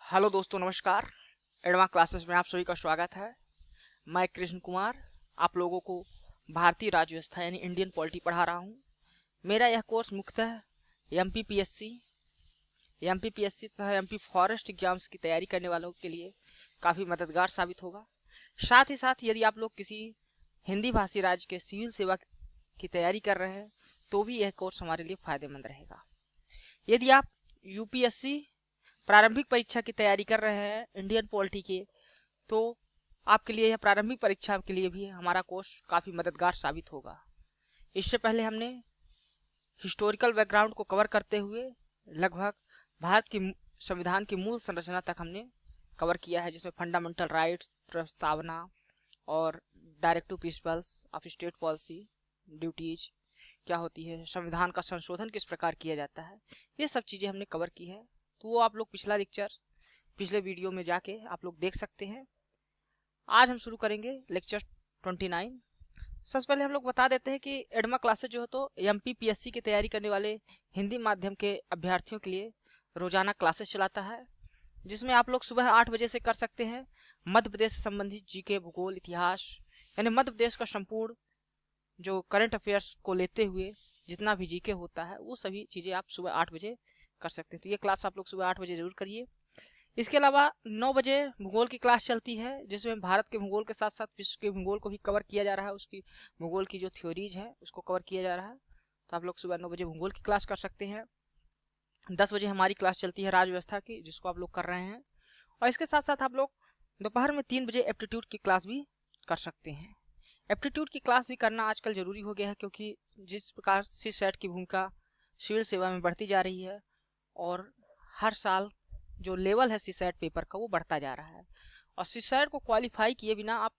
Hello दोस्तों, नमस्कार। एडवा classes में आप सभी का स्वागत है। मैं कृष्ण कुमार आप लोगों को भारतीय राज्य व्यवस्था यानी इंडियन पॉलिटी पढ़ा रहा हूँ। मेरा यह कोर्स मुख्यतः एमपीपीएससी तथा एमपी फॉरेस्ट एग्जाम्स की तैयारी करने वालों के लिए काफ़ी मददगार साबित होगा। साथ ही साथ यदि आप लोग किसी हिंदी भाषी राज्य के सिविल सेवा की तैयारी कर रहे हैं तो भी यह कोर्स हमारे लिए फ़ायदेमंद रहेगा। यदि आप यूपीएससी प्रारंभिक परीक्षा की तैयारी कर रहे हैं इंडियन पॉलिटी के, तो आपके लिए यह प्रारंभिक परीक्षा के लिए भी हमारा कोर्स काफ़ी मददगार साबित होगा। इससे पहले हमने हिस्टोरिकल बैकग्राउंड को कवर करते हुए लगभग भारत की संविधान की मूल संरचना तक हमने कवर किया है, जिसमें फंडामेंटल राइट्स, प्रस्तावना और directive principles of state policy, duties क्या होती है, संविधान का संशोधन किस प्रकार किया जाता है, ये सब चीज़ें हमने कवर की है। तो वो आप लोग पिछले वीडियो में जाके आप लोग देख सकते हैं। आज हम शुरू करेंगे लेक्चर 29। सबसे पहले हम लोग बता देते हैं कि एडमा क्लासेज जो है तो एमपीपीएससी की तैयारी करने वाले हिंदी माध्यम के अभ्यर्थियों के लिए रोजाना क्लासेस चलाता है, जिसमें आप लोग सुबह 8 बजे से कर सकते हैं। मध्य प्रदेश से संबंधित जीके, भूगोल, इतिहास यानी मध्य प्रदेश का संपूर्ण जो करंट अफेयर्स को लेते हुए जितना भी जीके होता है वो सभी चीज़ें आप सुबह 8 बजे कर सकते हैं। तो ये क्लास आप लोग सुबह 8 बजे जरूर करिए। इसके अलावा 9 बजे भूगोल की क्लास चलती है, जिसमें भारत के भूगोल के साथ साथ विश्व के भूगोल को भी कवर किया जा रहा है। उसकी भूगोल की जो थ्योरीज है उसको कवर किया जा रहा है। तो आप लोग सुबह 9 बजे भूगोल की क्लास कर सकते हैं। 10 बजे हमारी क्लास चलती है राज्य व्यवस्था की, जिसको आप लोग कर रहे हैं। और इसके साथ साथ आप लोग दोपहर में 3 बजे एप्टीट्यूड की क्लास भी कर सकते हैं। एप्टीट्यूड की क्लास भी करना आजकल ज़रूरी हो गया है, क्योंकि जिस प्रकार से सेट की भूमिका सिविल सेवा में बढ़ती जा रही है और हर साल जो लेवल है सीसैट पेपर का वो बढ़ता जा रहा है, और सीसैट को क्वालिफाई किए बिना आप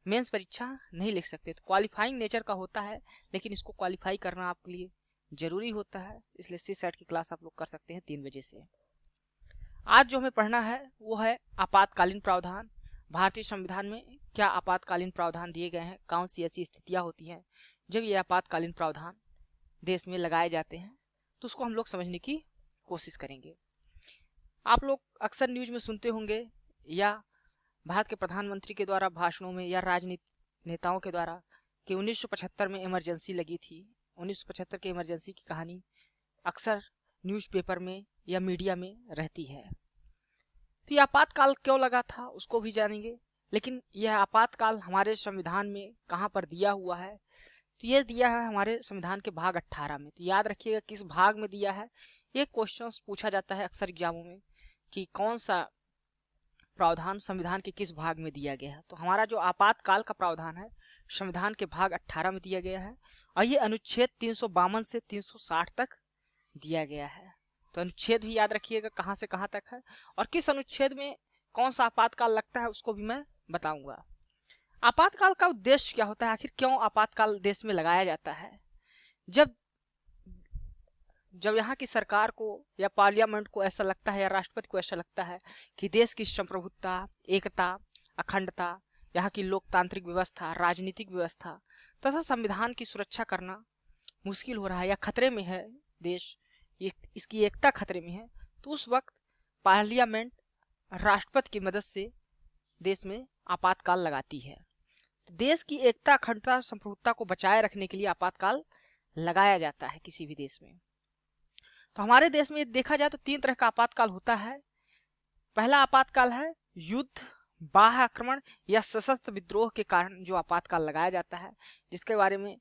मेंस परीक्षा नहीं लिख सकते। तो क्वालिफाइंग नेचर का होता है, लेकिन इसको क्वालिफाई करना आपके लिए ज़रूरी होता है, इसलिए सीसैट की क्लास आप लोग कर सकते हैं 3 बजे से। आज जो हमें पढ़ना है वो है आपातकालीन प्रावधान। भारतीय संविधान में क्या आपातकालीन प्रावधान दिए गए हैं, कौन सी ऐसी स्थितियाँ होती हैं जब ये आपातकालीन प्रावधान देश में लगाए जाते हैं, तो उसको हम लोग समझने की कोशिश करेंगे। आप लोग अक्सर न्यूज में सुनते होंगे या भारत के प्रधानमंत्री के द्वारा भाषणों में या राजनीतिक नेताओं के द्वारा कि 1975 में इमरजेंसी लगी थी। 1975 के इमरजेंसी की कहानी अक्सर न्यूज़पेपर में या मीडिया में रहती है। तो यह आपातकाल क्यों लगा था उसको भी जानेंगे, लेकिन यह आपातकाल हमारे संविधान में कहाँ पर दिया हुआ है, तो ये दिया है हमारे संविधान के भाग 18 में। तो याद रखिएगा किस भाग में दिया है। ये क्वेश्चन पूछा जाता है अक्सर एग्जामों में कि कौन सा प्रावधान संविधान के किस भाग में दिया गया है। तो हमारा जो आपातकाल का प्रावधान है संविधान के भाग 18 में दिया गया है, और ये अनुच्छेद 352 से 360 तक दिया गया है। तो अनुच्छेद भी याद रखिएगा कहाँ से कहाँ तक है, और किस अनुच्छेद में कौन सा आपातकाल लगता है उसको भी मैं बताऊंगा। आपातकाल का उद्देश्य क्या होता है, आखिर क्यों आपातकाल देश में लगाया जाता है। जब जब यहाँ की सरकार को या पार्लियामेंट को ऐसा लगता है या राष्ट्रपति को ऐसा लगता है कि देश की संप्रभुता, एकता, अखंडता, यहाँ की लोकतांत्रिक व्यवस्था, राजनीतिक व्यवस्था तथा संविधान की सुरक्षा करना मुश्किल हो रहा है या खतरे में है, देश इसकी एकता खतरे में है, तो उस वक्त पार्लियामेंट राष्ट्रपति की मदद से देश में आपातकाल लगाती है। तो देश की एकता, अखंडता, संप्रभुता को बचाए रखने के लिए आपातकाल लगाया जाता है किसी भी देश में। तो हमारे देश में देखा जाए तो 3 तरह का आपातकाल होता है। पहला आपातकाल है युद्ध, बाह्य आक्रमण या सशस्त्र विद्रोह के कारण जो आपातकाल लगाया जाता है, जिसके बारे में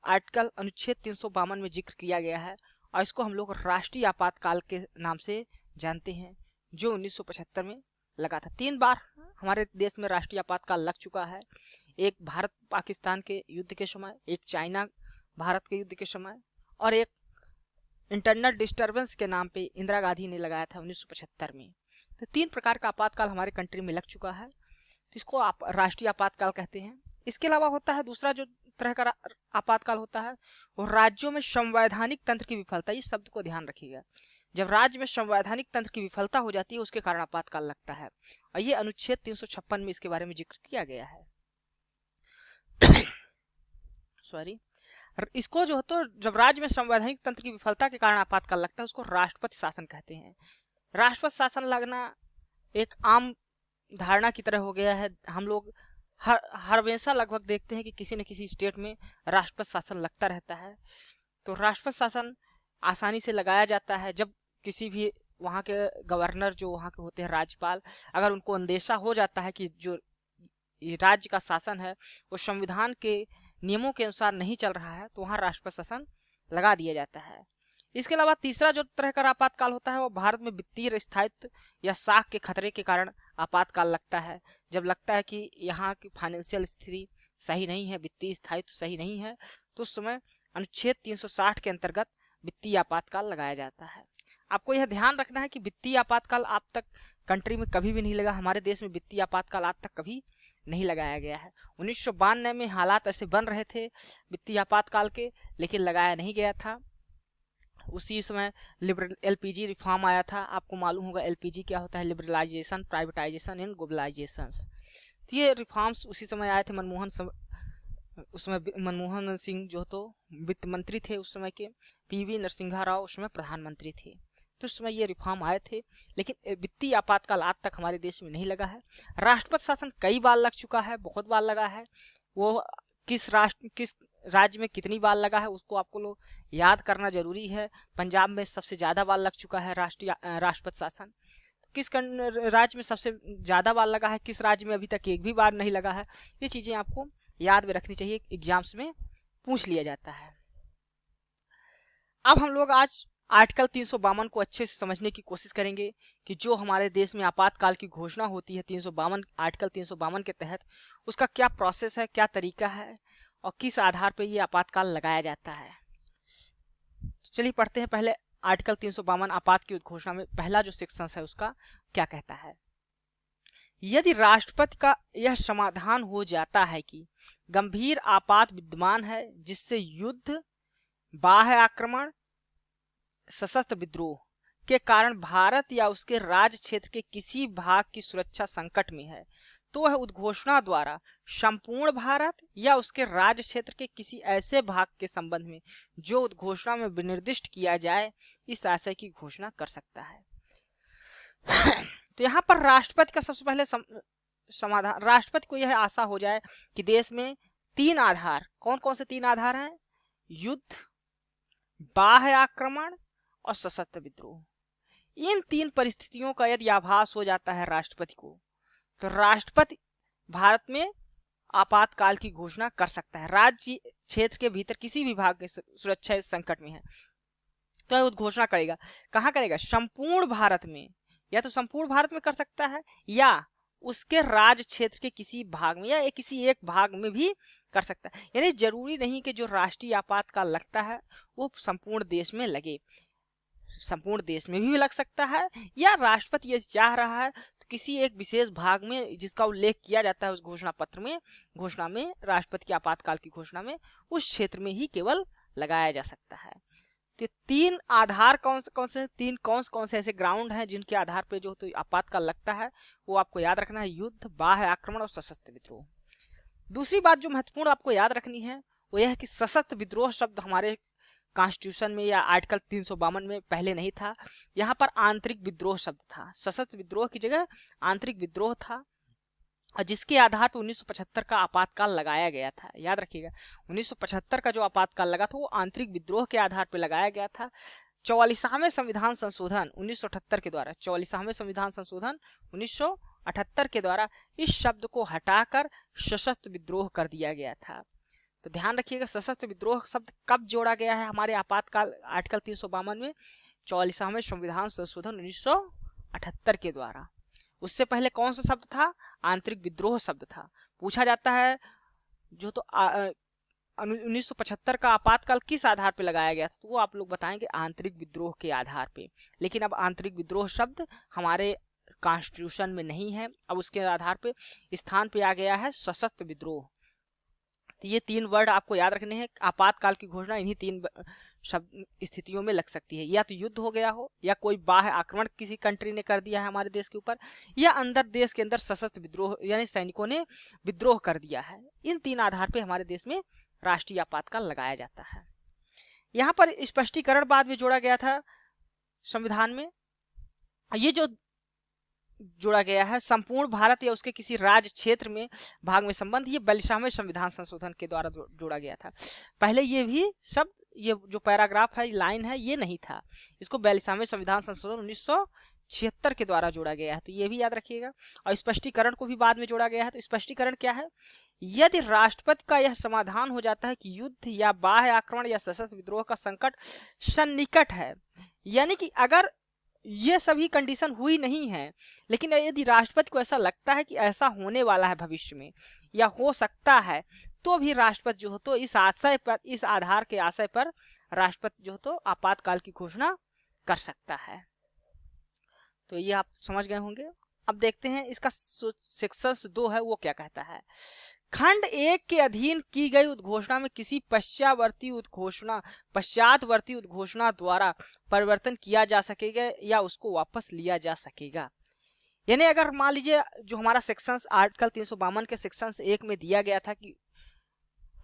आर्टिकल अनुच्छेद 352 में जिक्र किया गया है, और इसको हम लोग राष्ट्रीय आपातकाल के नाम से जानते हैं, जो 1975 में लगा था। 3 बार हमारे देश में राष्ट्रीय आपातकाल लग चुका है। एक भारत पाकिस्तान के युद्ध के समय, एक चाइना भारत के युद्ध के समय, और एक इंटरनल डिस्टर्बेंस के नाम पे इंदिरा गांधी ने लगाया था 1975 में। तो 3 प्रकार का आपातकाल हमारे कंट्री में लग चुका है, तो इसको आप राष्ट्रीय आपातकाल कहते हैं। इसके अलावा होता है दूसरा जो तरह का आपातकाल होता है वो राज्यों में संवैधानिक तंत्र की विफलता। इस शब्द को ध्यान रखिएगा, जब राज्य में संवैधानिक तंत्र की विफलता हो जाती है उसके कारण आपातकाल लगता है, और ये अनुच्छेद 356 में इसके बारे में जिक्र किया गया है। सॉरी, इसको जो तो जब राज्य में संवैधानिक तंत्र की विफलता के कारण आपातकाल लगता है उसको राष्ट्रपति शासन कहते हैं। राष्ट्रपति शासन लगना एक आम धारणा की तरह हो गया है। हम लोग हर हमेशा लगभग देखते हैं कि किसी न किसी स्टेट में राष्ट्रपति शासन लगता रहता है। तो राष्ट्रपति शासन आसानी से लगाया जाता है जब किसी भी वहाँ के गवर्नर, जो वहाँ के होते हैं राज्यपाल, अगर उनको अंदेशा हो जाता है कि जो ये राज्य का शासन है वो संविधान के नियमों के अनुसार नहीं चल रहा है, तो वहाँ राष्ट्रपति शासन लगा दिया जाता है। इसके अलावा तीसरा जो तरह का आपातकाल होता है वो भारत में वित्तीय स्थायित्व या साख के खतरे के कारण आपातकाल लगता है। जब लगता है कि यहाँ की फाइनेंशियल स्थिति सही नहीं है, वित्तीय स्थायित्व सही नहीं है, तो उस समय अनुच्छेद 360 के अंतर्गत वित्तीय आपातकाल लगाया जाता है। आपको यह ध्यान रखना है कि वित्तीय आपातकाल आप तक कंट्री में कभी भी नहीं लगा। हमारे देश में वित्तीय आपातकाल आज तक कभी नहीं लगाया गया है। 1992 में हालात ऐसे बन रहे थे वित्तीय आपातकाल के, लेकिन लगाया नहीं गया था। उसी समय लिबरल एलपीजी रिफॉर्म आया था। आपको मालूम होगा एलपीजी क्या होता है, लिबरलाइजेशन, प्राइवेटाइजेशन एंड ग्लोबलाइजेशन। तो ये रिफॉर्म्स उसी समय आए थे। उसमें मनमोहन सिंह जो तो वित्त मंत्री थे उस समय के, पीवी नरसिम्हा राव उस समय प्रधानमंत्री थे। तो उस समय ये रिफॉर्म आए थे, लेकिन वित्तीय आपातकाल आज तक हमारे देश में नहीं लगा है। राष्ट्रपति शासन कई बार लग चुका है, बहुत बार लगा है। वो किस राज्य में कितनी बार लगा है उसको आपको लोग याद करना जरूरी है। पंजाब में सबसे ज्यादा बार लग चुका है राष्ट्रपति शासन। किस राज्य में सबसे ज्यादा बार लगा है, किस राज्य में अभी तक एक भी बार नहीं लगा है, ये चीजें आपको याद में रखनी चाहिए। एग्जाम्स में पूछ लिया जाता है। अब हम लोग आज आर्टिकल 352 को अच्छे से समझने की कोशिश करेंगे कि जो हमारे देश में आपातकाल की घोषणा होती है 352 आर्टिकल 352 के तहत, उसका क्या प्रोसेस है, क्या तरीका है और किस आधार पर यह आपातकाल लगाया जाता है। चलिए पढ़ते हैं पहले आर्टिकल 352 आपात की उद्घोषणा में पहला जो सेक्शन है उसका क्या कहता है। यदि राष्ट्रपति का यह समाधान हो जाता है कि गंभीर आपात विद्यमान है जिससे युद्ध, बाह्य आक्रमण, सशस्त्र विद्रोह के कारण भारत या उसके राज्य क्षेत्र के किसी भाग की सुरक्षा संकट में है, तो वह उद्घोषणा द्वारा संपूर्ण भारत या उसके राज्य क्षेत्र के किसी ऐसे भाग के संबंध में जो उद्घोषणा में विनिर्दिष्ट किया जाए इस आशय की घोषणा कर सकता है। तो यहाँ पर राष्ट्रपति का सबसे पहले समाधान, राष्ट्रपति को यह आशा हो जाए कि देश में तीन आधार, कौन कौन से तीन आधार हैं, युद्ध, बाह्य आक्रमण और सशस्त्र विद्रोह, इन तीन परिस्थितियों का यदि आभास हो जाता है राष्ट्रपति को, तो राष्ट्रपति भारत में आपातकाल की घोषणा कर सकता है। राज्य क्षेत्र के भीतर किसी भी भाग के सुरक्षा संकट में है तो वह घोषणा करेगा। कहाँ करेगा, संपूर्ण भारत में, या तो संपूर्ण भारत में कर सकता है या उसके राज्य क्षेत्र के किसी भाग में या किसी एक भाग में भी कर सकता है। यानी जरूरी नहीं कि जो राष्ट्रीय आपातकाल लगता है वो संपूर्ण देश में लगे, संपूर्ण देश में भी लग सकता है, या राष्ट्रपति ये चाह रहा है तो किसी एक विशेष भाग में जिसका उल्लेख किया जाता है उस घोषणा पत्र में, घोषणा में, राष्ट्रपति की आपातकाल की घोषणा में, उस क्षेत्र में ही केवल लगाया जा सकता है। तो तीन आधार कौन से ऐसे ग्राउंड हैं जिनके आधार पे जो तो आपातकाल लगता है, वो आपको याद रखना है, युद्ध, बाह्य आक्रमण और सशस्त्र विद्रोह। दूसरी बात जो महत्वपूर्ण आपको याद रखनी है वो यह है कि सशस्त्र विद्रोह शब्द हमारे कॉन्स्टिट्यूशन में या आर्टिकल 352 में पहले नहीं था। यहाँ पर आंतरिक विद्रोह शब्द था, सशस्त्र विद्रोह की जगह आंतरिक विद्रोह था, और जिसके आधार पर 1975 का आपातकाल लगाया गया था। याद रखिएगा 1975 का जो आपातकाल लगा था वो आंतरिक विद्रोह के आधार पर लगाया गया था। 44वें संविधान संशोधन 1978 के द्वारा, 44वें संविधान संशोधन 1978 के द्वारा इस शब्द को हटाकर सशस्त्र विद्रोह कर दिया गया था। तो ध्यान रखिएगा सशस्त्र विद्रोह शब्द कब जोड़ा गया है हमारे आपातकाल आर्टिकल 352 में, 44वें संविधान संशोधन 1978 के द्वारा। उससे पहले कौन सा शब्द था, आंतरिक विद्रोह शब्द था। पूछा जाता है जो तो 1975 का आपातकाल किस आधार पे लगाया गया था, तो वो आप लोग बताएंगे आंतरिक विद्रोह के आधार पे। लेकिन अब आंतरिक विद्रोह शब्द हमारे कॉन्स्टिट्यूशन में नहीं है, अब उसके आधार पे स्थान पे आ गया है सशस्त्र विद्रोह। तो ये तीन वर्ड आपको याद रखने हैं। आपातकाल की घोषणा इन्हीं तीन शब्द स्थितियों में लग सकती है, या तो युद्ध हो गया हो, या कोई बाह्य आक्रमण किसी कंट्री ने कर दिया है हमारे देश के ऊपर, या अंदर देश के अंदर सशस्त्र विद्रोह यानी सैनिकों ने विद्रोह कर दिया है। इन तीन आधार पे हमारे देश में राष्ट्रीय आपातकाल लगाया जाता है। यहाँ पर स्पष्टीकरण बाद में जोड़ा गया था संविधान में। ये जो जोड़ा गया है संपूर्ण भारत या उसके किसी राज्य क्षेत्र में भाग में संबंध, ये 42वें संविधान संशोधन के द्वारा जोड़ा गया था। पहले ये भी शब्द, ये जो पैराग्राफ है, लाइन है, ये नहीं था। इसको 42वें संविधान संशोधन 1976 के द्वारा जोड़ा गया है, तो ये भी याद रखिएगा। और स्पष्टीकरण को भी बाद में जोड़ा गया है। तो स्पष्टीकरण क्या है? यदि राष्ट्रपति का यह समाधान हो जाता है कि युद्ध या बाह्य आक्रमण या सशस्त्र विद्रोह का संकट सन्निकट है, यानी कि अगर ये सभी कंडीशन हुई नहीं है, लेकिन यदि राष्ट्रपति को ऐसा लगता है कि ऐसा होने वाला है भविष्य में या हो सकता है, तो भी राष्ट्रपति जो हो तो इस आशय पर, इस आधार के आशय पर राष्ट्रपति जो हो तो आपातकाल की घोषणा कर सकता है। तो ये आप समझ गए होंगे। अब देखते हैं इसका सेक्शन 2 है वो क्या कहता है। खंड 1 के अधीन की गई उद्घोषणा में किसी पश्चातवर्ती उद्घोषणा द्वारा परिवर्तन किया जा सकेगा या उसको वापस लिया जा सकेगा। यानी अगर मान लीजिए जो हमारा सेक्शन आर्टिकल 352 के सेक्शन 1 में दिया गया था कि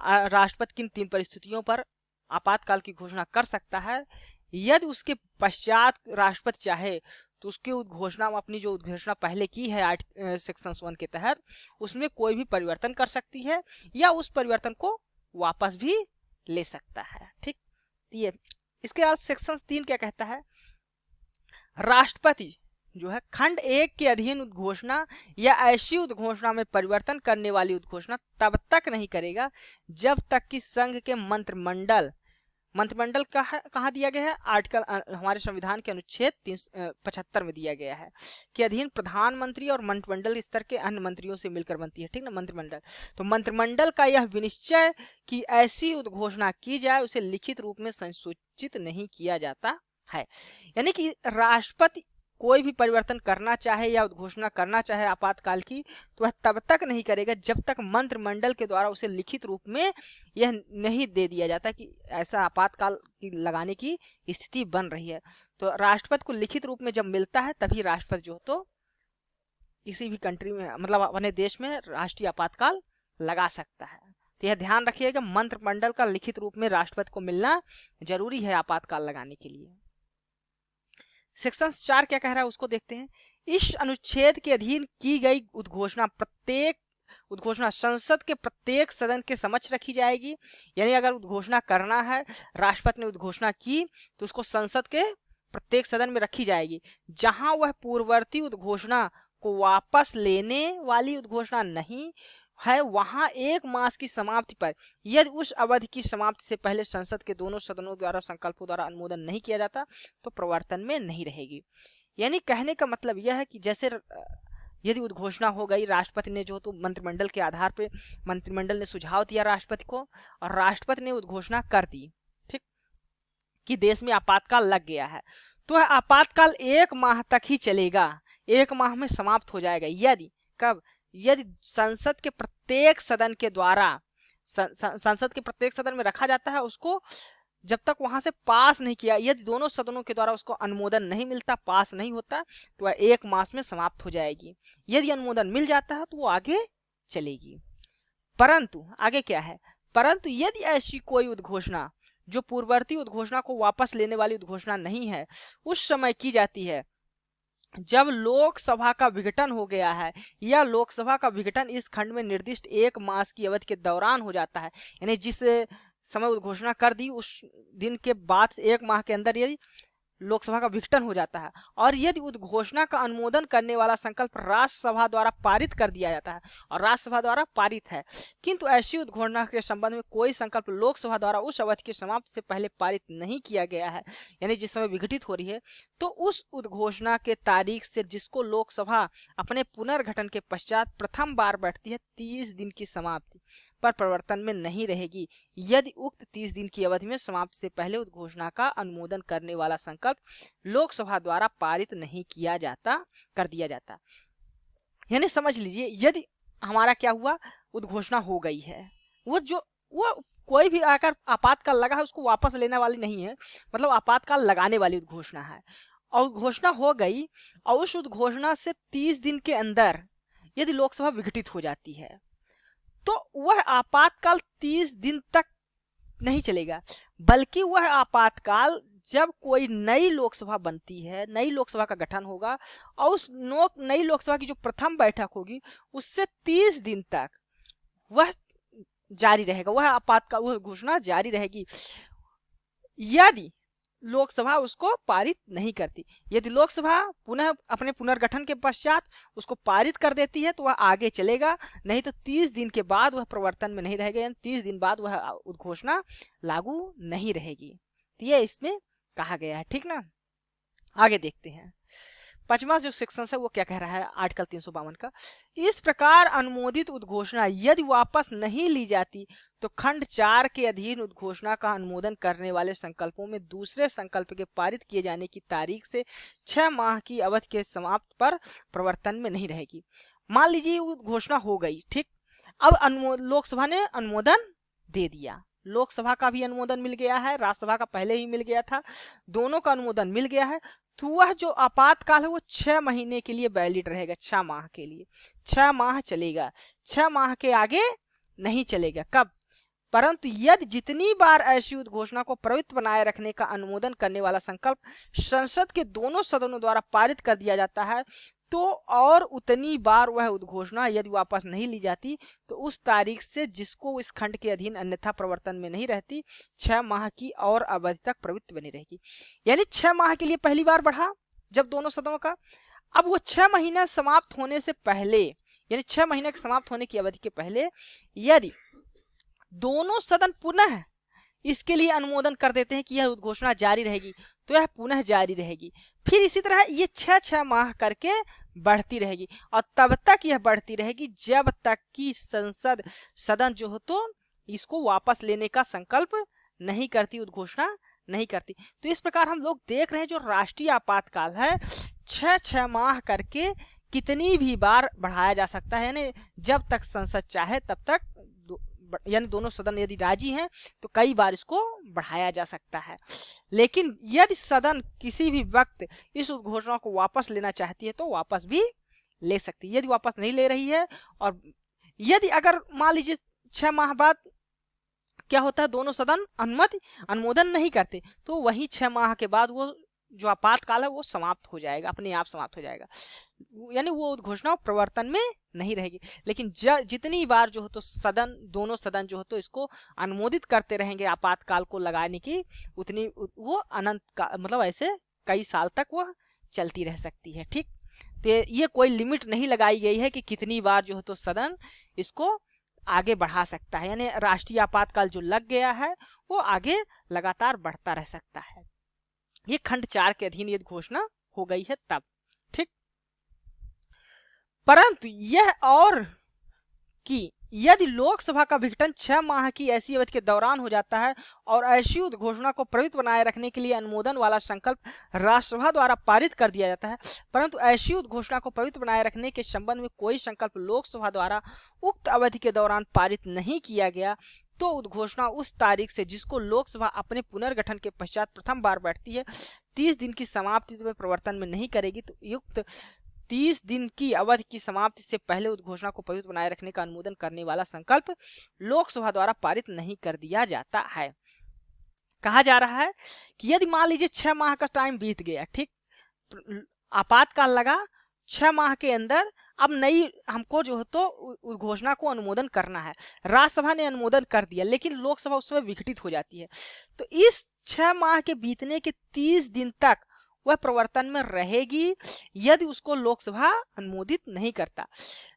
राष्ट्रपति किन 3 परिस्थितियों पर आपातकाल की घोषणा कर सकता है, यदि उसके पश्चात राष्ट्रपति चाहे तो उसके उद्घोषणा में अपनी जो उद्घोषणा पहले की है सेक्शन 1 के तहत, उसमें कोई भी परिवर्तन कर सकती है या उस परिवर्तन को वापस भी ले सकता है। ठीक, ये इसके बाद सेक्शन 3 क्या कहता है? राष्ट्रपति जो है खंड 1 के अधीन उद्घोषणा या ऐसी उद्घोषणा में परिवर्तन करने वाली उद्घोषणा तब तक नहीं करेगा जब तक कि संघ के मंत्रिमंडल कहाँ दिया गया है? आर्टिकल हमारे संविधान के अनुच्छेद 75 में दिया गया है कि अधीन प्रधानमंत्री और मंत्रिमंडल स्तर के अन्य मंत्रियों से मिलकर बनती है। ठीक ना, मंत्रिमंडल। तो मंत्रिमंडल का यह विनिश्चय कि ऐसी उद्घोषणा की जाए उसे लिखित रूप में संसूचित नहीं किया जाता है। यानी कि राष्ट्रपति कोई भी परिवर्तन करना चाहे या उद्घोषणा करना चाहे आपातकाल की, तो वह तब तक नहीं करेगा जब तक मंत्रिमंडल के द्वारा उसे लिखित रूप में यह नहीं दे दिया जाता कि ऐसा आपातकाल लगाने की स्थिति बन रही है। तो राष्ट्रपति को लिखित रूप में जब मिलता है तभी राष्ट्रपति जो तो किसी भी कंट्री में, मतलब अपने देश में राष्ट्रीय आपातकाल लगा सकता है। तो यह ध्यान रखिएगा, मंत्रिमंडल का लिखित रूप में राष्ट्रपति को मिलना जरूरी है आपातकाल लगाने के लिए। सेक्शन 4 क्या कह रहा है उसको देखते हैं। इस अनुच्छेद के अधीन की गई उद्घोषणा संसद के प्रत्येक सदन के समक्ष रखी जाएगी। यानी अगर उद्घोषणा करना है, राष्ट्रपति ने उद्घोषणा की, तो उसको संसद के प्रत्येक सदन में रखी जाएगी। जहां वह पूर्ववर्ती उद्घोषणा को वापस लेने वाली उद्घोषणा नहीं है, वहां 1 मास की समाप्ति पर यदि उस अवधि की समाप्ति से पहले संसद के दोनों सदनों द्वारा संकल्पों द्वारा अनुमोदन नहीं किया जाता तो प्रवर्तन में नहीं रहेगी। यानी कहने का मतलब यह है कि जैसे यदि उद्घोषणा हो गई, राष्ट्रपति ने जो तो मंत्रिमंडल के आधार पे मंत्रिमंडल ने सुझाव दिया राष्ट्रपति को और राष्ट्रपति ने उद्घोषणा कर दी, ठीक, कि देश में आपातकाल लग गया है, तो वह आपातकाल 1 माह तक ही चलेगा, 1 माह में समाप्त हो जाएगा। यदि कब? यदि संसद के प्रत्येक सदन के द्वारा संसद के प्रत्येक सदन में रखा जाता है, उसको जब तक वहां से पास नहीं किया, यदि दोनों सदनों के द्वारा उसको अनुमोदन नहीं मिलता, पास नहीं होता, तो वह 1 मास में समाप्त हो जाएगी। यदि अनुमोदन मिल जाता है तो वो आगे चलेगी। परंतु आगे क्या है? परंतु यदि ऐसी कोई उद्घोषणा जो पूर्ववर्ती उद्घोषणा को वापस लेने वाली उद्घोषणा नहीं है, उस समय की जाती है जब लोकसभा का विघटन हो गया है या लोकसभा का विघटन इस खंड में निर्दिष्ट 1 मास की अवधि के दौरान हो जाता है। यानी जिस समय उद्घोषणा कर दी उस दिन के बाद 1 माह के अंदर यदि लोकसभा का विघटन हो जाता है और यदि उद्घोषणा का अनुमोदन करने वाला संकल्प राज्यसभा द्वारा पारित कर दिया जाता है और राज्यसभा द्वारा पारित है, किंतु ऐसी उद्घोषणा के संबंध में कोई संकल्प लोकसभा द्वारा उस अवधि की समाप्ति से पहले पारित नहीं किया गया है, यानी जिस समय विघटित हो रही है, तो उस उद्घोषणा के तारीख से जिसको लोकसभा अपने पुनर्गठन के पश्चात प्रथम बार बैठती है 30 दिन की समाप्ति पर प्रवर्तन में नहीं रहेगी, यदि उक्त 30 दिन की अवधि में समाप्ति से पहले उद्घोषणा का अनुमोदन करने वाला संकल्प लोकसभा द्वारा पारित नहीं किया जाता, कर दिया जाता। यानी समझ लीजिए, यदि हमारा क्या हुआ, उद्घोषणा हो गई है, वो कोई भी आकर आपातकाल लगा है उसको वापस लेने वाली नहीं है, मतलब आपातकाल लगाने वाली उद्घोषणा है और घोषणा हो गई और उस उद्घोषणा से 30 दिन के अंदर यदि लोकसभा विघटित हो जाती है तो वह आपातकाल 30 दिन तक नहीं चलेगा, बल्कि वह आपातकाल जब कोई नई लोकसभा बनती है, नई लोकसभा का गठन होगा और उस नई लोकसभा की जो प्रथम बैठक होगी उससे 30 दिन तक वह जारी रहेगा, वह आपातकाल, वह घोषणा जारी रहेगी यदि लोकसभा उसको पारित नहीं करती। यदि लोकसभा पुनः अपने पुनर्गठन के पश्चात उसको पारित कर देती है तो वह आगे चलेगा, नहीं तो 30 दिन के बाद वह प्रवर्तन में नहीं रहेगा, यानी 30 दिन बाद वह उद्घोषणा लागू नहीं रहेगी। तो ये इसमें कहा गया है, ठीक ना। आगे देखते हैं 5वां जो सेक्शन है वो क्या कह रहा है आर्टिकल 352 का। इस प्रकार अनुमोदित उद्घोषणा यदि वापस नहीं ली जाती तो खंड 4 के अधीन उद्घोषणा का अनुमोदन करने वाले संकल्पों में दूसरे संकल्प के पारित किए जाने की तारीख से 6 माह की अवधि के समाप्त पर प्रवर्तन में नहीं रहेगी। मान लीजिए उद्घोषणा हो गई, ठीक, अब लोकसभा ने अनुमोदन दे दिया, लोकसभा का भी अनुमोदन मिल गया है, राज्यसभा का पहले ही मिल गया था, दोनों का अनुमोदन मिल गया है, तो वह जो आपातकाल है वो 6 महीने के लिए वैलिड रहेगा, 6 माह के लिए, 6 माह चलेगा, 6 माह के आगे नहीं चलेगा। कब? परंतु यदि जितनी बार ऐसी उद्घोषणा को प्रवृत्त बनाए रखने का अनुमोदन करने वाला संकल्प संसद के दोनों सदनों द्वारा पारित कर दिया जाता है तो और उतनी बार वह उद्घोषणा यदि वापस नहीं ली जाती तो उस तारीख से जिसको इस खंड के अधीन अन्यथा प्रवर्तन में नहीं रहती 6 माह की और अवधि तक प्रवृत्त बनी रहेगी। यानी 6 माह के लिए पहली बार बढ़ा जब दोनों सदनों का, अब वो 6 महीना समाप्त होने से पहले, यानी 6 महीने के समाप्त होने की अवधि के पहले यदि दोनों सदन पुनः इसके लिए अनुमोदन कर देते हैं कि यह उद्घोषणा जारी रहेगी तो यह पुनः जारी रहेगी। फिर इसी तरह ये 6 माह करके बढ़ती रहेगी और तब तक यह बढ़ती रहेगी जब तक कि संसद सदन जो हो तो इसको वापस लेने का संकल्प नहीं करती, उद्घोषणा नहीं करती। तो इस प्रकार हम लोग देख रहे हैं जो राष्ट्रीय आपातकाल है 6 माह करके कितनी भी बार बढ़ाया जा सकता है, यानी जब तक संसद चाहे तब तक, यानी दोनों सदन यदि राजी हैं तो कई बार इसको बढ़ाया जा सकता है। लेकिन यदि सदन किसी भी वक्त इस उद्घोषणा को वापस लेना चाहती है तो वापस भी ले सकती है। यदि वापस नहीं ले रही है और यदि अगर मान लीजिए 6 माह बाद क्या होता है दोनों सदन अनुमोदन नहीं करते तो वही 6 माह के बाद वो जो आपातकाल है वो समाप्त हो जाएगा, अपने आप समाप्त हो जाएगा, यानी वो उद्घोषणा प्रवर्तन में नहीं रहेगी। लेकिन जितनी बार जो हो तो सदन, दोनों सदन जो हो तो इसको अनुमोदित करते रहेंगे आपातकाल को लगाने की, उतनी वो अनंत का मतलब ऐसे कई साल तक वह चलती रह सकती है। ठीक, तो ये कोई लिमिट नहीं लगाई गई है कि कितनी बार जो हो तो सदन इसको आगे बढ़ा सकता है, यानी राष्ट्रीय आपातकाल जो लग गया है वो आगे लगातार बढ़ता रह सकता है। ये खंड 4 के अधीन यदि घोषणा हो गई है तब, ठीक। परंतु यह और कि यदि लोकसभा का विघटन 6 माह की ऐसी अवधि के दौरान हो जाता है और ऐसी उद्घोषणा को प्रवृत्त बनाए रखने के लिए अनुमोदन वाला संकल्प राज्यसभा द्वारा पारित कर दिया जाता है, परंतु ऐसी उद्घोषणा को प्रवृत्त बनाए रखने के संबंध में कोई संकल्प लोकसभा द्वारा उक्त अवधि के दौरान पारित नहीं किया गया तो उद्घोषणा उस तारीख से जिसको लोकसभा अपने पुनर्गठन के पश्चात प्रथम बार बैठती है 30 दिन की समाप्ति में प्रवर्तन में नहीं करेगी तो युक्त 30 दिन की अवधि की समाप्ति से पहले उद्घोषणा को पवित्र बनाए रखने का अनुमोदन करने वाला संकल्प लोकसभा द्वारा पारित नहीं कर दिया जाता है। कहा जा रहा है कि यदि मान लीजिए 6 माह का टाइम बीत गया, ठीक, आपातकाल लगा, 6 माह के अंदर अब नई हमको जो है तो उद्घोषणा को अनुमोदन करना है, राज्यसभा ने अनुमोदन कर दिया लेकिन लोकसभा उस समय विघटित हो जाती है, तो इस 6 माह के बीतने के 30 दिन तक वह प्रवर्तन में रहेगी यदि उसको लोकसभा अनुमोदित नहीं करता।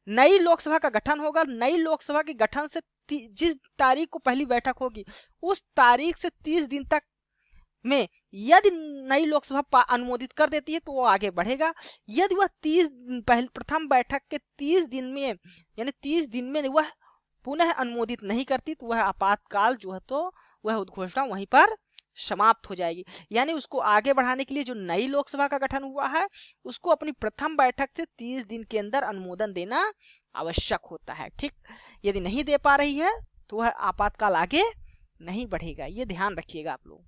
नई लोकसभा का गठन होगा, नई लोकसभा के गठन से जिस तारीख को पहली बैठक होगी उस तारीख से 30 दिन तक में यदि नई लोकसभा अनुमोदित कर देती है तो वो आगे बढ़ेगा। यदि वह प्रथम बैठक के 30 दिन में यानी 30 दिन में वह पुनः अनुमोदित नहीं करती तो वह आपातकाल जो है तो वह उद्घोषणा वहीं पर समाप्त हो जाएगी। यानी उसको आगे बढ़ाने के लिए जो नई लोकसभा का गठन हुआ है उसको अपनी प्रथम बैठक से 30 दिन के अंदर अनुमोदन देना आवश्यक होता है। ठीक, यदि नहीं दे पा रही है तो वह आपातकाल आगे नहीं बढ़ेगा, ये ध्यान रखिएगा आप लोग।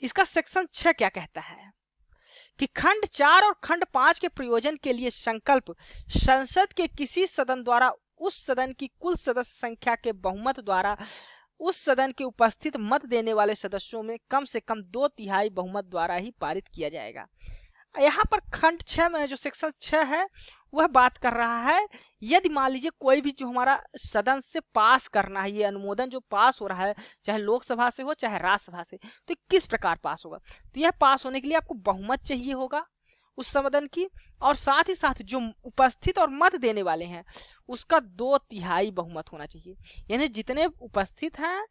इसका सेक्शन 6 क्या कहता है कि खंड 4 और खंड 5 के प्रयोजन के लिए संकल्प संसद के किसी सदन द्वारा उस सदन की कुल सदस्य संख्या के बहुमत द्वारा उस सदन के उपस्थित मत देने वाले सदस्यों में कम से कम 2/3 बहुमत द्वारा ही पारित किया जाएगा। यहाँ पर खंड 6 में जो सेक्शन 6 है वह बात कर रहा है, यदि मान लीजिए कोई भी जो हमारा सदन से पास करना है, ये अनुमोदन जो पास हो रहा है, चाहे लोकसभा से हो चाहे राज्यसभा से, तो किस प्रकार पास होगा, तो यह पास होने के लिए आपको बहुमत चाहिए होगा उस सदन की, और साथ ही साथ जो उपस्थित और मत देने वाले हैं उसका 2/3 बहुमत होना चाहिए। यानी जितने उपस्थित हैं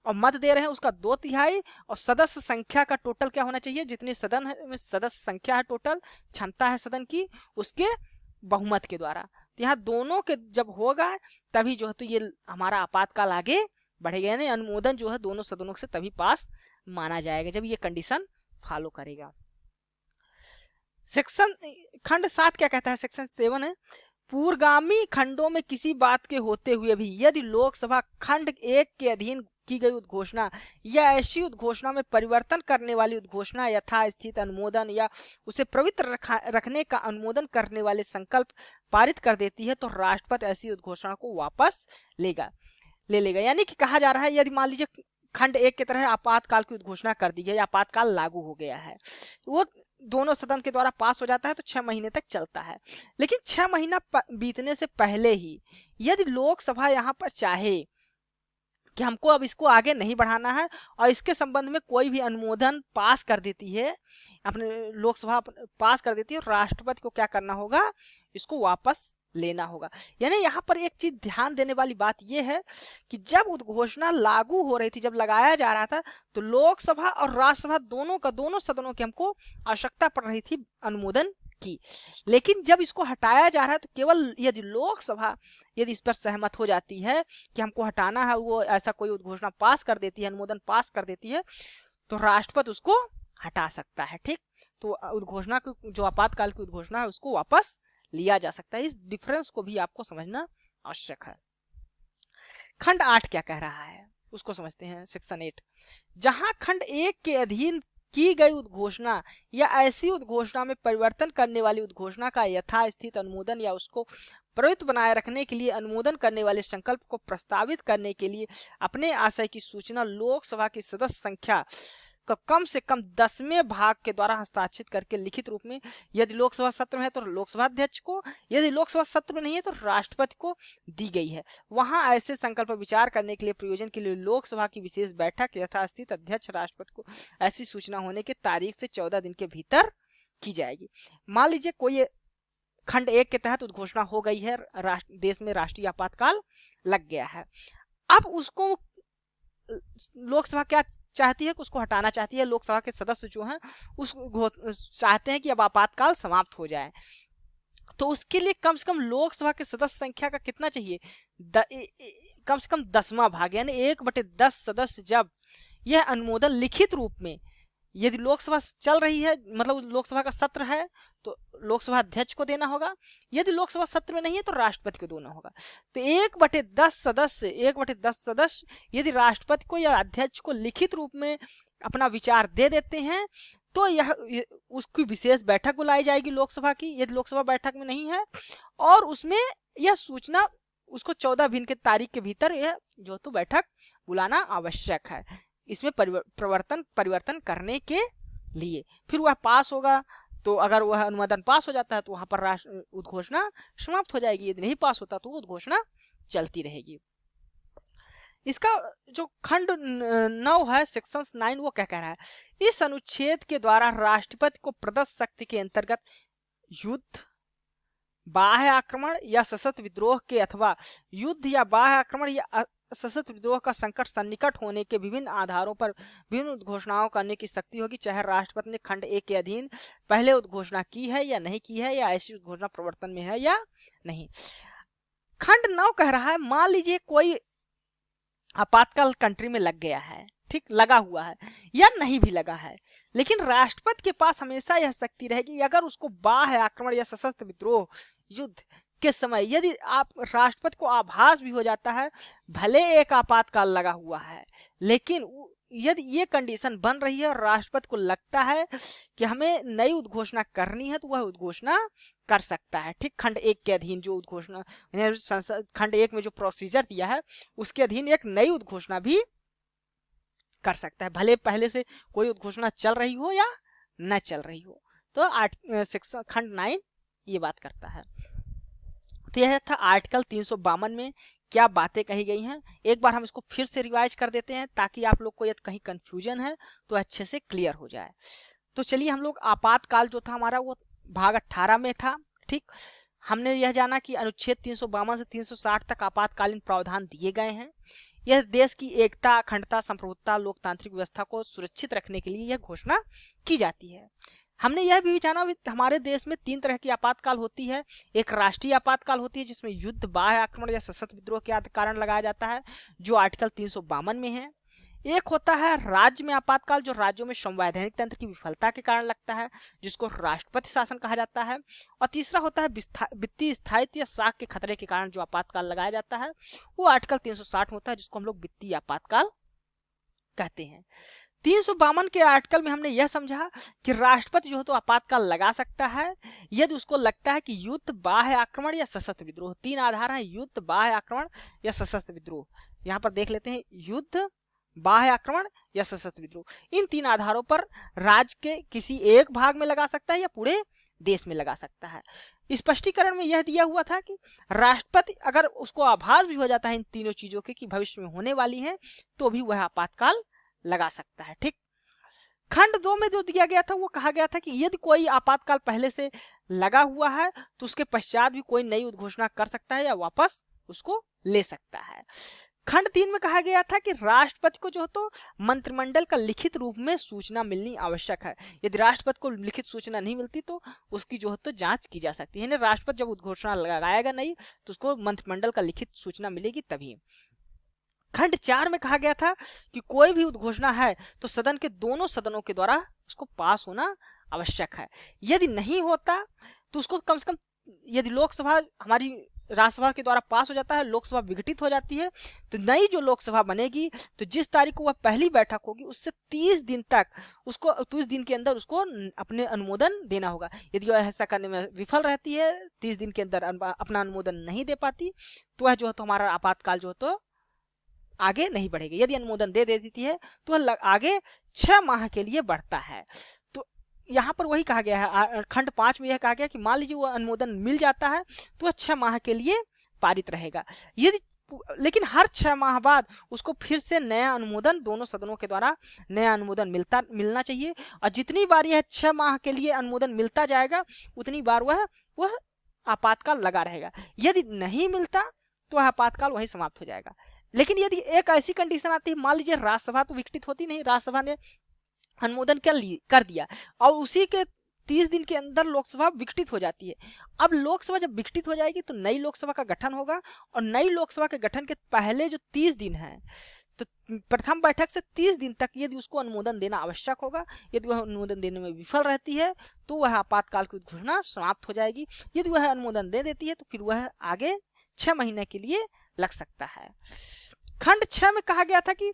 और मत दे रहे हैं उसका 2/3, और सदस्य संख्या का टोटल क्या होना चाहिए, जितनी सदन में सदस्य संख्या है, टोटल क्षमता है सदन की, उसके बहुमत के द्वारा। तो यहाँ दोनों के जब होगा तभी जो है तो ये हमारा आपातकाल आगे बढ़ेगा, यानी अनुमोदन जो है दोनों सदनों से तभी पास माना जाएगा जब ये कंडीशन फॉलो करेगा। सेक्शन खंड 7 क्या कहता है, सेक्शन 7 है, पूर्वगामी खंडों में किसी बात के होते हुए भी यदि लोकसभा खंड 1 के अधीन की गई उद्घोषणा या ऐसी उद्घोषणा में परिवर्तन करने वाली उद्घोषणा यथास्थित अनुमोदन या उसे पवित्र रखने का अनुमोदन करने वाले संकल्प पारित कर देती है तो राष्ट्रपति ऐसी उद्घोषणा को वापस ले लेगा। यानी कि कहा जा रहा है यदि मान लीजिए खंड 1 की तरह आपातकाल की उद्घोषणा कर दी गई, आपातकाल लागू हो गया है, वो दोनों सदन के द्वारा पास हो जाता है तो 6 महीने तक चलता है। लेकिन 6 महीना बीतने से पहले ही यदि लोकसभा यहाँ पर चाहे कि हमको अब इसको आगे नहीं बढ़ाना है और इसके संबंध में कोई भी अनुमोदन पास कर देती है, अपने लोकसभा पास कर देती है, राष्ट्रपति को क्या करना होगा, इसको वापस लेना होगा। यानी यहाँ पर एक चीज ध्यान देने वाली बात यह है कि जब उद्घोषणा लागू हो रही थी, जब लगाया जा रहा था, तो लोकसभा और राज्यसभा दोनों सदनों की हमको आवश्यकता पड़ रही थी अनुमोदन की। लेकिन जब इसको हटाया जा रहा है तो केवल यदि लोकसभा यदि इस पर सहमत हो जाती है कि हमको हटाना है, वो ऐसा कोई उद्घोषणा पास कर देती है, अनुमोदन पास कर देती है, तो राष्ट्रपति उसको हटा सकता है। ठीक, तो उद्घोषणा की जो आपातकाल की उद्घोषणा है उसको वापस लिया जा सकता है। इस डिफरेंस को भी आपको समझना आवश्यक है। खंड 8 क्या कह रहा है उसको समझते हैं। सेक्शन 8, जहां खंड 1 के अधीन की गई उद्घोषणा या ऐसी उद्घोषणा में परिवर्तन करने वाली उद्घोषणा का यथास्थित अनुमोदन या उसको प्रयुक्त बनाए रखने के लिए अनुमोदन करने वाले संकल्प को प्रस्तावित करने के लिए अपने आशय की सूचना लोकसभा की सदस्य संख्या का कम से कम 10वें भाग के द्वारा हस्ताक्षरित करके लिखित रूप में, यदि लोकसभा सत्र में है तो लोकसभा अध्यक्ष को, यदि लोकसभा सत्र में नहीं है तो राष्ट्रपति को दी गई है, वहां ऐसे संकल्प पर विचार करने के लिए प्रयोजन के लिए लोकसभा की विशेष बैठक यथास्थित अध्यक्ष राष्ट्रपति को ऐसी सूचना होने की तारीख से 14 दिन के भीतर की जाएगी। मान लीजिए कोई खंड 1 के तहत उद्घोषणा हो गई है, देश में राष्ट्रीय आपातकाल लग गया है, अब उसको लोकसभा क्या चाहती है कि उसको हटाना चाहती है, लोकसभा के सदस्य जो हैं उसको चाहते हैं कि अब आपातकाल समाप्त हो जाए, तो उसके लिए कम से कम लोकसभा के सदस्य संख्या का कितना चाहिए, कम से कम 10वां भाग, यानी 1/10 सदस्य जब यह अनुमोदन लिखित रूप में, यदि लोकसभा चल रही है मतलब लोकसभा का सत्र है तो लोकसभा अध्यक्ष को देना होगा, यदि लोकसभा सत्र में नहीं है तो राष्ट्रपति को देना होगा। तो 1/10 सदस्य यदि राष्ट्रपति को या अध्यक्ष को लिखित रूप में अपना विचार दे देते हैं तो यह उसकी विशेष बैठक बुलाई जाएगी लोकसभा की, यदि लोकसभा बैठक में नहीं है, और उसमें यह सूचना उसको 14 दिन के तारीख के भीतर यह जो तो बैठक बुलाना आवश्यक है, इसमें परिवर्तन करने के लिए। फिर वह पास होगा, तो अगर वह अनुमोदन पास हो जाता है तो वहां पर उद्घोषणा समाप्त हो जाएगी, यदि नहीं पास होता तो उद्घोषणा चलती रहेगी। इसका जो खंड 9 है, सेक्शन 9, वो क्या कह रहा है, इस अनुच्छेद के द्वारा राष्ट्रपति को प्रदत्त शक्ति के अंतर्गत युद्ध, बाह्य आक्रमण या सशस्त्र विद्रोह के अथवा युद्ध या बाह्य आक्रमण या सशस्त्र विद्रोह का संकट सन्निकट होने के विभिन्न आधारों पर विभिन्न उद्घोषणाओं करने की शक्ति होगी, चाहे राष्ट्रपति ने खंड 1 के अधीन पहले उद्घोषणा की है या नहीं की है, या ऐसी उद्घोषणा प्रवर्तन में है या नहीं। खंड 9 कह रहा है, मान लीजिए कोई आपातकाल कंट्री में लग गया है, ठीक, लगा हुआ है या नहीं भी लगा है, लेकिन राष्ट्रपति के पास हमेशा यह शक्ति रहेगी अगर उसको बाह्य आक्रमण या सशस्त्र विद्रोह युद्ध के समय यदि आप राष्ट्रपति को आभास भी हो जाता है, भले एक आपातकाल लगा हुआ है, लेकिन यदि ये कंडीशन बन रही है और राष्ट्रपति को लगता है कि हमें नई उद्घोषणा करनी है तो वह उद्घोषणा कर सकता है। ठीक, खंड 1 के अधीन जो उद्घोषणा खंड 1 में जो प्रोसीजर दिया है उसके अधीन एक नई उद्घोषणा भी कर सकता है, भले पहले से कोई उद्घोषणा चल रही हो या न चल रही हो। तो सेक्शन खंड 9 ये बात करता है। तो यह था आर्टिकल 352 में क्या बातें कही गई हैं। एक बार हम इसको फिर से रिवाइज कर देते हैं ताकि आप लोग को यदि कहीं कंफ्यूजन है तो अच्छे से क्लियर हो जाए। तो चलिए, हम लोग आपातकाल जो था हमारा वो भाग 18 में था। ठीक, हमने यह जाना कि अनुच्छेद 352 से 360 तक आपातकालीन प्रावधान दिए गए हैं। यह देश की एकता, अखंडता, संप्रभुता, लोकतांत्रिक व्यवस्था को सुरक्षित रखने के लिए यह घोषणा की जाती है। हमने यह भी जाना हमारे देश में 3 तरह की आपातकाल होती है। एक राष्ट्रीय आपातकाल होती है जिसमें युद्ध, बाह्य आक्रमण या सशस्त्र विद्रोह के कारण लगाया जाता है, जो आर्टिकल 352 में है। एक होता है राज्य में आपातकाल, जो राज्यों में संवैधानिक तंत्र की विफलता के कारण लगता है, जिसको राष्ट्रपति शासन कहा जाता है। और तीसरा होता है वित्तीय स्थायित्व या साख के खतरे के कारण जो आपातकाल लगाया जाता है, वो आर्टिकल 360 होता है, जिसको हम लोग वित्तीय आपातकाल कहते हैं। 352 के आर्टिकल में हमने यह समझा कि राष्ट्रपति जो है तो आपातकाल लगा सकता है यदि उसको लगता है कि युद्ध, बाह्य आक्रमण या सशस्त्र विद्रोह, 3 आधार हैं, युद्ध, बाह्य आक्रमण या सशस्त्र विद्रोह। यहाँ पर देख लेते हैं, युद्ध, बाह्य आक्रमण या सशस्त्र विद्रोह, इन 3 आधारों पर राज्य के किसी एक भाग में लगा सकता है या पूरे देश में लगा सकता है। स्पष्टीकरण में यह दिया हुआ था कि राष्ट्रपति अगर उसको आभास भी हो जाता है इन तीनों चीजों के कि भविष्य में होने वाली है, तो भी वह आपातकाल लगा सकता है। ठीक, खंड 2 में जो दिया गया था वो कहा गया था कि यदि कोई आपातकाल पहले से लगा हुआ है तो उसके पश्चात भी कोई नई उद्घोषणा कर सकता है या वापस उसको ले सकता है। खंड 3 में कहा गया था कि राष्ट्रपति को जो है तो मंत्रिमंडल का लिखित रूप में सूचना मिलनी आवश्यक है। यदि राष्ट्रपति को लिखित सूचना नहीं मिलती तो उसकी जो है तो जांच की जा सकती है। राष्ट्रपति जब उद्घोषणा लगाएगा नहीं तो उसको मंत्रिमंडल का लिखित सूचना मिलेगी तभी। खंड 4 में कहा गया था कि कोई भी उद्घोषणा है तो सदन के दोनों सदनों के द्वारा उसको पास होना आवश्यक है। यदि नहीं होता तो उसको कम से कम, यदि लोकसभा हमारी राज्यसभा के द्वारा पास हो जाता है, लोकसभा विघटित हो जाती है, तो नई जो लोकसभा बनेगी तो जिस तारीख को वह पहली बैठक होगी उससे 30 दिन तक उसको 30 दिन के अंदर उसको अपने अनुमोदन देना होगा। यदि वह ऐसा करने में विफल रहती है, 30 दिन के अंदर अपना अनुमोदन नहीं दे पाती, तो वह जो है तो हमारा आपातकाल जो है तो आगे नहीं बढ़ेगी। यदि अनुमोदन दे देती है तो वह आगे 6 माह के लिए बढ़ता है। तो यहाँ पर वही कहा गया है, खंड 5 में यह कहा गया कि मान लीजिए वो अनुमोदन मिल जाता है तो वह 6 माह के लिए पारित रहेगा। यदि लेकिन हर 6 माह बाद उसको फिर से नया अनुमोदन दोनों सदनों के द्वारा नया अनुमोदन मिलना चाहिए। और जितनी बार यह 6 माह के लिए अनुमोदन मिलता जाएगा उतनी बार वह आपातकाल लगा रहेगा। यदि नहीं मिलता तो वह आपातकाल वहीं समाप्त हो जाएगा। लेकिन यदि एक ऐसी कंडीशन आती है, मान लीजिए राज्यसभा तो विघटित होती नहीं, राज्यसभा ने अनुमोदन कर दिया और उसी के 30 दिन के अंदर लोकसभा विघटित हो जाती है। अब लोकसभा जब विघटित हो जाएगी तो नई लोकसभा का गठन होगा और नई लोकसभा के गठन के पहले जो 30 दिन है तो प्रथम बैठक से 30 दिन तक यदि उसको अनुमोदन देना आवश्यक होगा। यदि वह अनुमोदन देने में विफल रहती है तो वह आपातकाल की घोषणा समाप्त हो जाएगी। यदि वह अनुमोदन दे देती है तो फिर वह आगे 6 महीने के लिए लग सकता है। खंड 6 में कहा गया था कि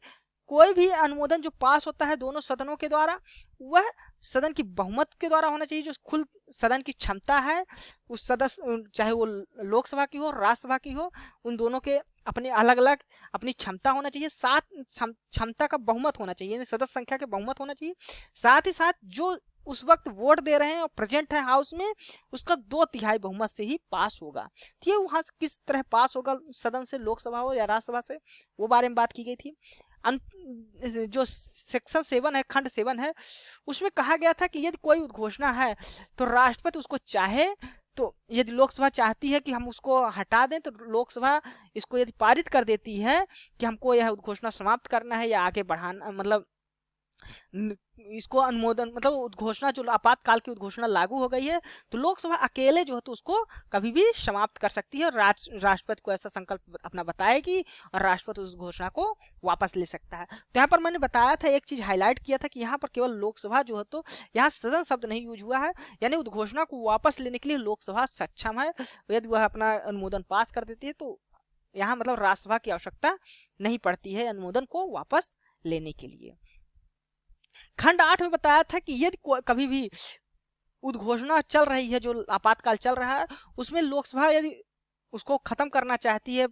कोई भी अनुमोदन जो पास होता है दोनों सदनों के द्वारा वह सदन की बहुमत के द्वारा होना चाहिए। जो कुल सदन की क्षमता है उस सदस्य, चाहे वो लोकसभा की हो राज्यसभा की हो, उन दोनों के अपने अलग अलग अपनी क्षमता होना चाहिए। साथ क्षमता का बहुमत होना चाहिए, सदस्य संख्या के बहुमत होना चाहिए। साथ ही साथ जो उस वक्त वोट दे रहे हैं और प्रेजेंट है हाउस में, उसका 2/3 बहुमत से ही पास होगा। तो ये वहां किस तरह पास होगा, सदन से, लोकसभा हो या राज्यसभा से, वो बारे में बात की गई थी। जो सेक्शन 7 है, खंड 7 है, उसमें कहा गया था कि यदि कोई उद्घोषणा है तो राष्ट्रपति उसको चाहे तो, यदि लोकसभा चाहती है कि हम उसको हटा दें तो लोकसभा इसको यदि पारित कर देती है कि हमको यह उद्घोषणा समाप्त करना है या आगे बढ़ाना, मतलब इसको अनुमोदन, मतलब उद्घोषणा जो आपातकाल की उद्घोषणा लागू हो गई है तो लोकसभा अकेले जो है तो उसको कभी भी समाप्त कर सकती है और राष्ट्रपति को ऐसा संकल्प अपना बताएगी और राष्ट्रपति उस घोषणा को वापस ले सकता है। तो यहाँ पर मैंने बताया था, एक चीज हाईलाइट किया था कि यहाँ पर केवल लोकसभा जो है तो यहाँ सदन शब्द नहीं यूज हुआ है, यानी उद्घोषणा को वापस लेने के लिए लोकसभा सक्षम है। यदि वह अपना अनुमोदन पास कर देती है तो यहाँ मतलब राज्यसभा की आवश्यकता नहीं पड़ती है अनुमोदन को वापस लेने के लिए। खंड 8 में बताया था कि यदि कभी भी उद्घोषणा चल रही है, जो आपातकाल चल रहा है, उसमें लोकसभा यदि उसको खत्म करना चाहती है,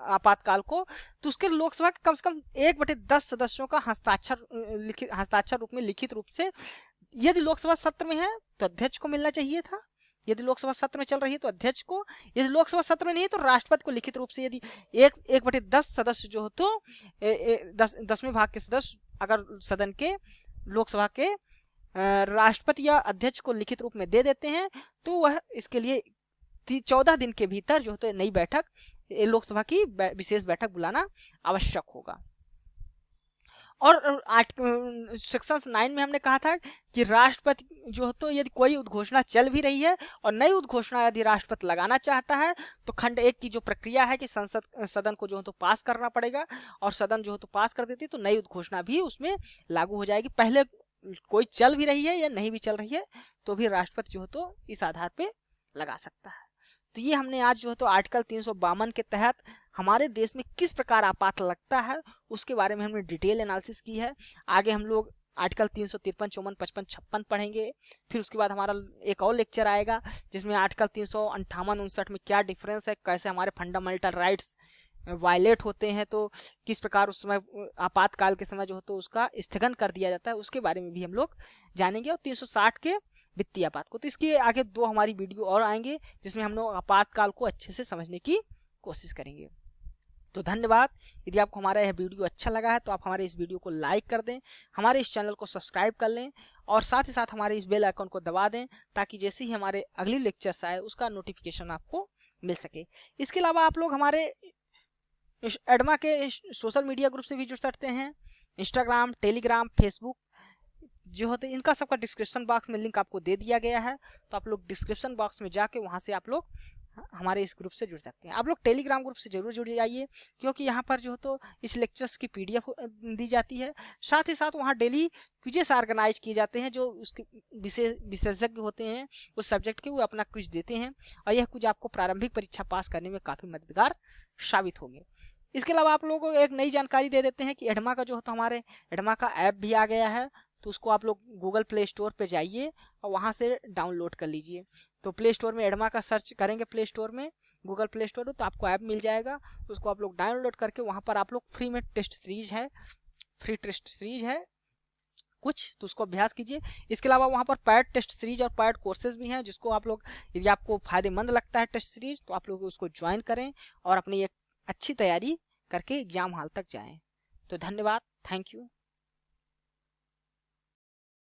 आपातकाल को, तो उसके लोकसभा के कम से कम 1/10 सदस्यों का हस्ताक्षर रूप में लिखित रूप से, यदि लोकसभा सत्र में है तो अध्यक्ष को मिलना चाहिए था, यदि लोकसभा सत्र में चल रही है तो अध्यक्ष को, यदि लोकसभा सत्र में नहीं है तो राष्ट्रपति को लिखित रूप से, यदि 1/10 सदस्य जो हो तो 10वें भाग के सदस्य अगर सदन के लोकसभा के राष्ट्रपति या अध्यक्ष को लिखित रूप में दे देते हैं तो वह इसके लिए 14 दिन के भीतर जो होता है नई बैठक, लोकसभा की विशेष बैठक बुलाना आवश्यक होगा। और सेक्शन 9 में हमने कहा था कि राष्ट्रपति जो हो तो यदि कोई उद्घोषणा चल भी रही है और नई उद्घोषणा यदि राष्ट्रपति लगाना चाहता है तो खंड 1 की जो प्रक्रिया है कि सदन को जो हो तो पास करना पड़ेगा, और सदन जो हो तो पास कर देती तो नई उद्घोषणा भी उसमें लागू हो जाएगी। पहले कोई चल भी रही है या नहीं भी चल रही है तो भी राष्ट्रपति जो हो तो इस आधार पे लगा सकता है। तो ये हमने आज जो है तो आर्टिकल 352 के तहत हमारे देश में किस प्रकार आपात लगता है उसके बारे में हमने डिटेल एनालिसिस की है। आगे हम लोग आर्टिकल 353, 54, 55, 56 पढ़ेंगे। फिर उसके बाद हमारा एक और लेक्चर आएगा जिसमें आर्टिकल 358, 59 में क्या डिफरेंस है, कैसे हमारे फंडामेंटल राइट्स वायलेट होते हैं, तो किस प्रकार उस समय आपातकाल के समय जो हो तो उसका स्थगन कर दिया जाता है, उसके बारे में भी हम लोग जानेंगे। और 360 के वित्तीय आपात को, तो इसके आगे 2 हमारी वीडियो और आएंगे जिसमें हम लोग आपातकाल को अच्छे से समझने की कोशिश करेंगे। तो धन्यवाद। यदि आपको हमारा यह वीडियो अच्छा लगा है तो आप हमारे इस वीडियो को लाइक कर दें, हमारे इस चैनल को सब्सक्राइब कर लें और साथ ही साथ हमारे इस बेल आइकन को दबा दें ताकि जैसे ही हमारे अगली लेक्चर्स आए उसका नोटिफिकेशन आपको मिल सके। इसके अलावा आप लोग हमारे एडमा के सोशल मीडिया ग्रुप से भी जुड़ सकते हैं, इंस्टाग्राम, टेलीग्राम, फेसबुक जो होते हैं, इनका सबका डिस्क्रिप्शन बॉक्स में लिंक आपको दे दिया गया है, तो आप लोग डिस्क्रिप्शन बॉक्स में जाके वहां से आप लोग हमारे इस ग्रुप से जुड़ सकते हैं। आप लोग टेलीग्राम ग्रुप से जरूर जुड़ जाइए क्योंकि यहाँ पर जो तो इस लेक्चर्स की PDF दी जाती है, साथ ही साथ वहाँ डेली क्विजेस ऑर्गेनाइज किए जाते हैं जो उसके विशेषज्ञ होते हैं उस सब्जेक्ट के, वो अपना क्विज देते हैं और यह कुछ आपको प्रारंभिक परीक्षा पास करने में काफ़ी मददगार साबित होंगे। इसके अलावा आप लोगों को एक नई जानकारी दे देते हैं कि एडमा का जो होता हमारे एडमा का ऐप भी आ गया है, तो उसको आप लोग गूगल प्ले स्टोर पे जाइए और वहाँ से डाउनलोड कर लीजिए। तो प्ले स्टोर में एडमा का सर्च करेंगे, प्ले स्टोर में गूगल प्ले स्टोर में, तो आपको ऐप मिल जाएगा। उसको आप लोग डाउनलोड करके वहाँ पर आप लोग फ्री में टेस्ट सीरीज है कुछ, तो उसको अभ्यास कीजिए। इसके अलावा वहाँ पर पैड टेस्ट सीरीज और पैड कोर्सेज भी हैं जिसको आप लोग, यदि आपको फायदेमंद लगता है टेस्ट सीरीज, तो आप लोग उसको ज्वाइन करें और अपनी एक अच्छी तैयारी करके एग्जाम हॉल तक जाएं। तो धन्यवाद, थैंक यू।